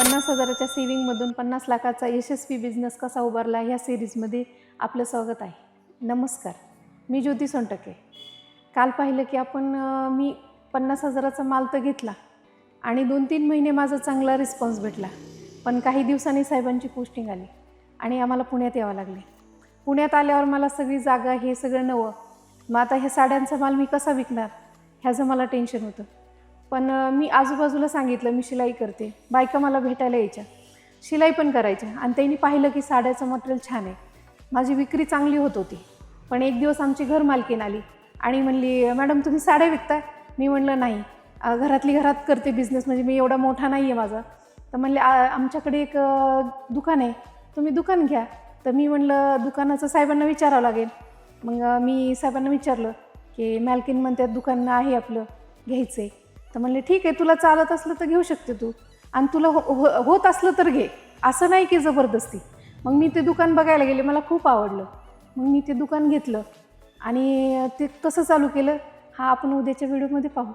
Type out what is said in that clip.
50,000च्या सेविंगमधून 50 लाखाचा यशस्वी बिझनेस कसा उभारला ह्या सिरीजमध्ये आपलं स्वागत आहे. नमस्कार, मी ज्योती सोनटके. काल पाहिलं की मी 50,000चा माल तर घेतला आणि 2-3 महिने माझा चांगला रिस्पॉन्स भेटला. पण काही दिवसांनी साहेबांची पोस्टिंग आली आणि आम्हाला पुण्यात यावं लागले. पुण्यात आल्यावर मला सगळी जागा हे सगळं नवं. मग आता ह्या साड्यांचा माल मी कसा विकणार ह्याचं मला टेन्शन होतं. पण मी आजूबाजूला सांगितलं मी शिलाई करते. बायका मला भेटायला यायच्या, शिलाई पण करायच्या आणि त्यांनी पाहिलं की साड्याचं मटेरियल छान आहे, माझी विक्री चांगली होत होती. पण एक दिवस आमची घर मालकीण आली आणि म्हणली, मॅडम तुम्ही साड्या विकताय? मी म्हणलं नाही, घरातली घरात करते बिझनेस, म्हणजे मी एवढा मोठा नाही आहे माझा. तर म्हणले आमच्याकडे एक दुकान आहे, तुम्ही दुकान घ्या. तर मी म्हणलं दुकानाचं साहेबांना विचारावं लागेल. मग मी साहेबांना विचारलं की मालकीण म्हणतात दुकान आहे आपलं, घ्यायचं आहे. तर म्हणले ठीक आहे, तुला चालत असलं तर घेऊ शकते तू आणि तुला होत असलं तर घे, असं नाही की जबरदस्ती. मग मी ते दुकान बघायला गेले, मला खूप आवडलं. मग मी ते दुकान घेतलं आणि ते कसं चालू केलं हा आपण उद्याच्या व्हिडिओमध्ये पाहू.